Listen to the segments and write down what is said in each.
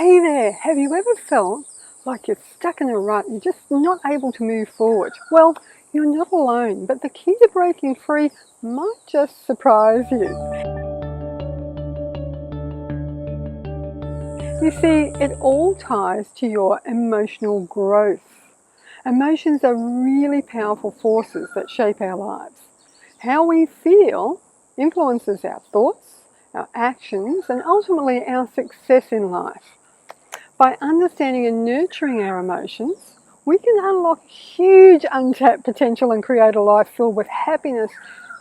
Hey there, have you ever felt like you're stuck in a rut, you're just not able to move forward? Well, you're not alone, but the key to breaking free might just surprise you. You see, it all ties to your emotional growth. Emotions are really powerful forces that shape our lives. How we feel influences our thoughts, our actions, and ultimately our success in life. By understanding and nurturing our emotions, we can unlock huge untapped potential and create a life filled with happiness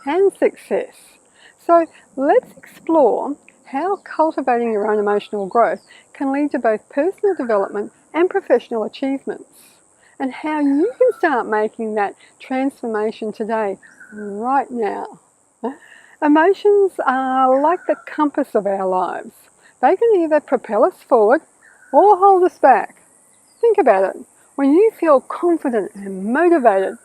and success. So let's explore how cultivating your own emotional growth can lead to both personal development and professional achievements, and how you can start making that transformation today, right now. Emotions are like the compass of our lives. They can either propel us forward or hold us back. Think about it. When you feel confident and motivated,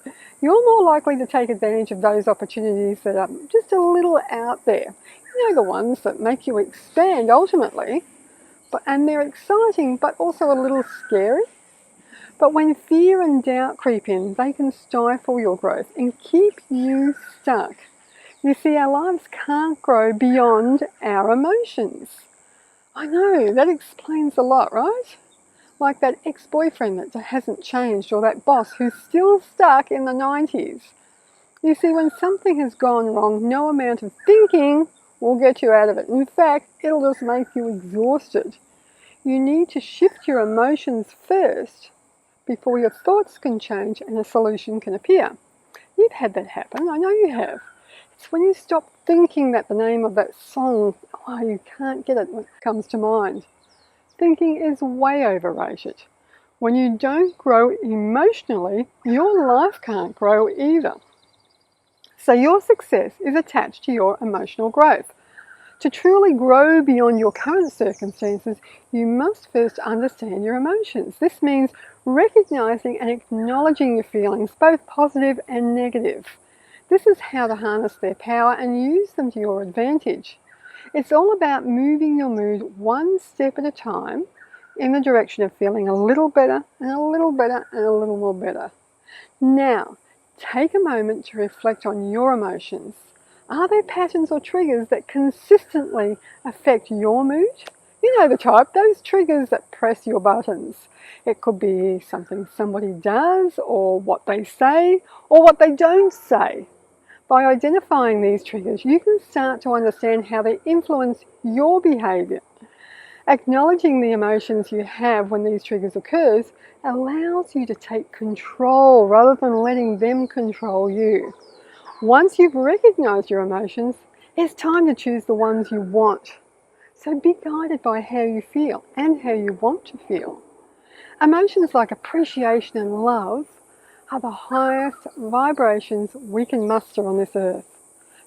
you're more likely to take advantage of those opportunities that are just a little out there. You know, the ones that make you expand ultimately, and they're exciting but also a little scary. But when fear and doubt creep in, they can stifle your growth and keep you stuck. You see, our lives can't grow beyond our emotions. I know, that explains a lot, right? Like that ex-boyfriend that hasn't changed, or that boss who's still stuck in the 90s. You see, when something has gone wrong, no amount of thinking will get you out of it. In fact, it'll just make you exhausted. You need to shift your emotions first before your thoughts can change and a solution can appear. You've had that happen, I know you have. It's when you stop thinking that the name of that song, you can't get it when it comes to mind. Thinking is way overrated. When you don't grow emotionally, your life can't grow either. So your success is attached to your emotional growth. To truly grow beyond your current circumstances, you must first understand your emotions. This means recognizing and acknowledging your feelings, both positive and negative. This is how to harness their power and use them to your advantage. It's all about moving your mood one step at a time in the direction of feeling a little better and a little better and a little more better. Now, take a moment to reflect on your emotions. Are there patterns or triggers that consistently affect your mood? You know the type, those triggers that press your buttons. It could be something somebody does, or what they say, or what they don't say. By identifying these triggers, you can start to understand how they influence your behaviour. Acknowledging the emotions you have when these triggers occur allows you to take control rather than letting them control you. Once you've recognised your emotions, it's time to choose the ones you want. So be guided by how you feel and how you want to feel. Emotions like appreciation and love are the highest vibrations we can muster on this earth.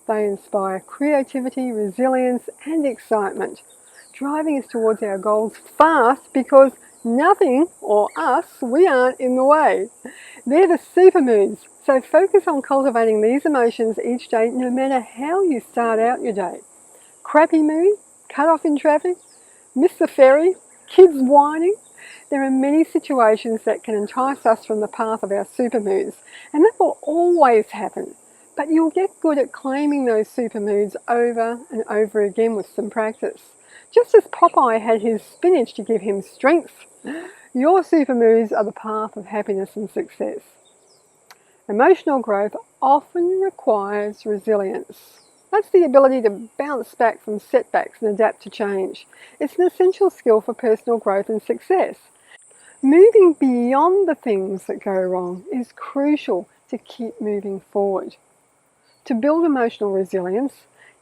They inspire creativity, resilience and excitement, driving us towards our goals fast because nothing, or us, we aren't in the way. They're the super moods, so focus on cultivating these emotions each day, no matter how you start out your day. Crappy mood, cut off in traffic, miss the ferry, kids whining. There are many situations that can entice us from the path of our super moods, and that will always happen. But you'll get good at claiming those super moods over and over again with some practice. Just as Popeye had his spinach to give him strength, your super moods are the path of happiness and success. Emotional growth often requires resilience. That's the ability to bounce back from setbacks and adapt to change. It's an essential skill for personal growth and success. Moving beyond the things that go wrong is crucial to keep moving forward. To build emotional resilience,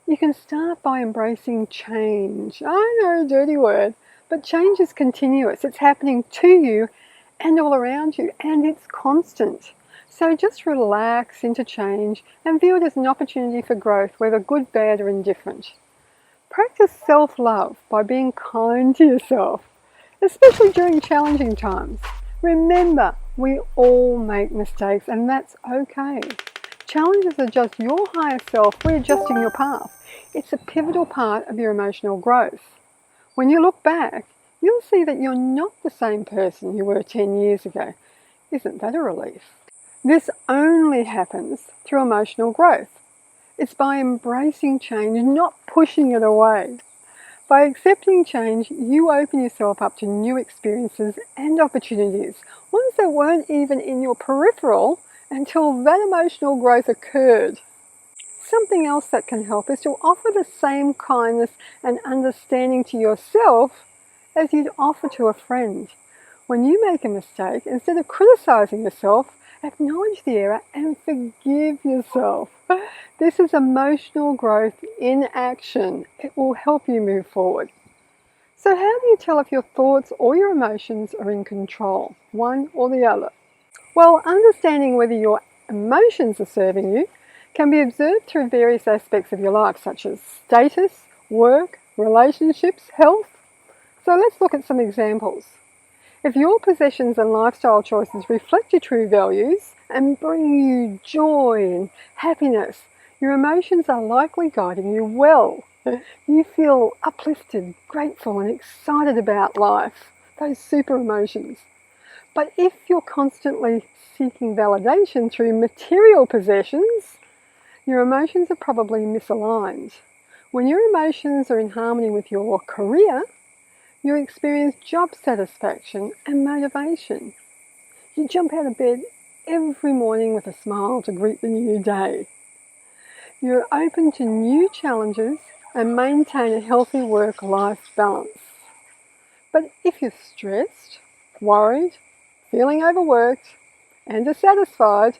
you can start by embracing change. I know, dirty word, but change is continuous. It's happening to you and all around you, and it's constant. So just relax into change and view it as an opportunity for growth, whether good, bad, or indifferent. Practice self-love by being kind to yourself, especially during challenging times. Remember, we all make mistakes, and that's okay. Challenges are just your higher self readjusting your path. It's a pivotal part of your emotional growth. When you look back, you'll see that you're not the same person you were 10 years ago. Isn't that a relief? This only happens through emotional growth. It's by embracing change, not pushing it away. By accepting change, you open yourself up to new experiences and opportunities, ones that weren't even in your peripheral until that emotional growth occurred. Something else that can help is to offer the same kindness and understanding to yourself as you'd offer to a friend. When you make a mistake, instead of criticizing yourself, acknowledge the error and forgive yourself. This is emotional growth in action. It will help you move forward. So how do you tell if your thoughts or your emotions are in control, one or the other? Well, understanding whether your emotions are serving you can be observed through various aspects of your life, such as status, work, relationships, health. So let's look at some examples. If your possessions and lifestyle choices reflect your true values and bring you joy and happiness, your emotions are likely guiding you well. You feel uplifted, grateful and excited about life, those super emotions. But if you're constantly seeking validation through material possessions, your emotions are probably misaligned. When your emotions are in harmony with your career, you experience job satisfaction and motivation. You jump out of bed every morning with a smile to greet the new day. You're open to new challenges and maintain a healthy work-life balance. But if you're stressed, worried, feeling overworked, and dissatisfied,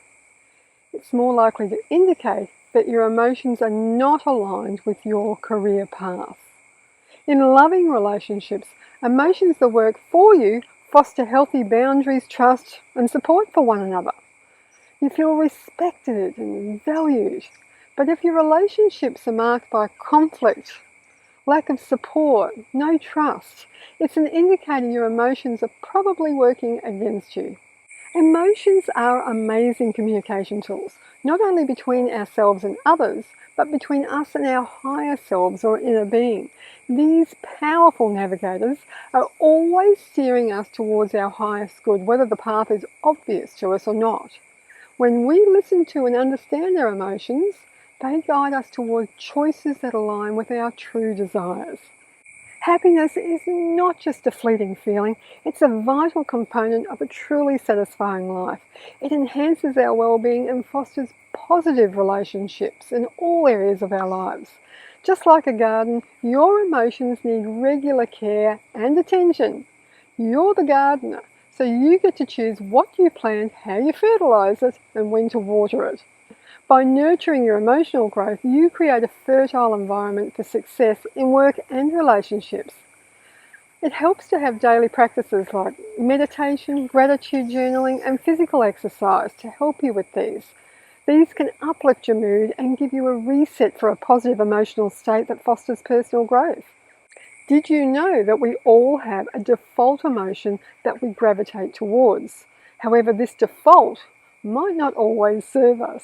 it's more likely to indicate that your emotions are not aligned with your career path. In loving relationships, emotions that work for you foster healthy boundaries, trust, and support for one another. You feel respected and valued. But if your relationships are marked by conflict, lack of support, no trust, it's an indicator your emotions are probably working against you. Emotions are amazing communication tools, not only between ourselves and others, but between us and our higher selves or inner being. These powerful navigators are always steering us towards our highest good, whether the path is obvious to us or not. When we listen to and understand our emotions, they guide us toward choices that align with our true desires. Happiness is not just a fleeting feeling, it's a vital component of a truly satisfying life. It enhances our well-being and fosters positive relationships in all areas of our lives. Just like a garden, your emotions need regular care and attention. You're the gardener, so you get to choose what you plant, how you fertilize it, and when to water it. By nurturing your emotional growth, you create a fertile environment for success in work and relationships. It helps to have daily practices like meditation, gratitude journaling, and physical exercise to help you with these. These can uplift your mood and give you a reset for a positive emotional state that fosters personal growth. Did you know that we all have a default emotion that we gravitate towards? However, this default might not always serve us.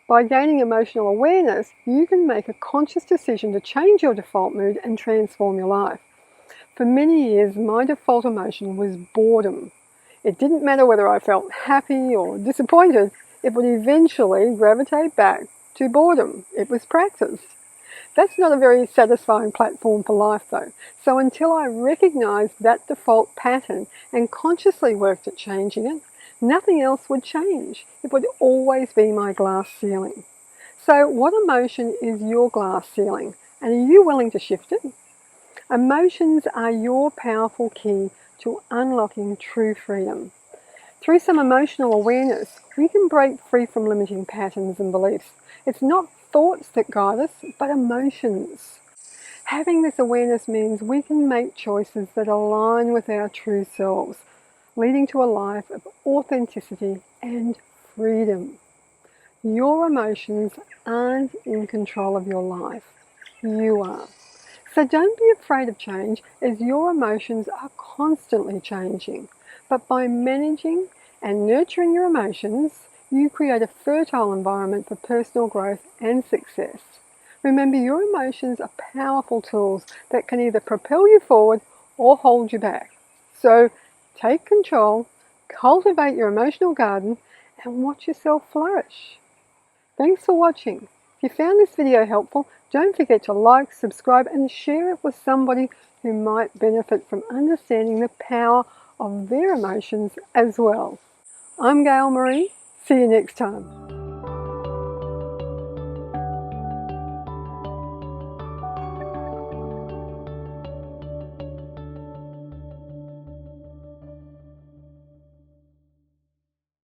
By gaining emotional awareness, you can make a conscious decision to change your default mood and transform your life. For many years, my default emotion was boredom. It didn't matter whether I felt happy or disappointed, it would eventually gravitate back to boredom. It was practice. That's not a very satisfying platform for life though. So until I recognized that default pattern and consciously worked at changing it, nothing else would change. It would always be my glass ceiling. So what emotion is your glass ceiling? And are you willing to shift it? Emotions are your powerful key to unlocking true freedom. Through some emotional awareness, we can break free from limiting patterns and beliefs. It's not thoughts that guide us, but emotions. Having this awareness means we can make choices that align with our true selves, leading to a life of authenticity and freedom. Your emotions aren't in control of your life. You are. So don't be afraid of change, as your emotions are constantly changing. But by managing and nurturing your emotions, you create a fertile environment for personal growth and success. Remember, your emotions are powerful tools that can either propel you forward or hold you back. So take control, cultivate your emotional garden, and watch yourself flourish. Thanks for watching. If you found this video helpful, don't forget to like, subscribe, and share it with somebody who might benefit from understanding the power of their emotions as well. I'm Gayle Maree. See you next time.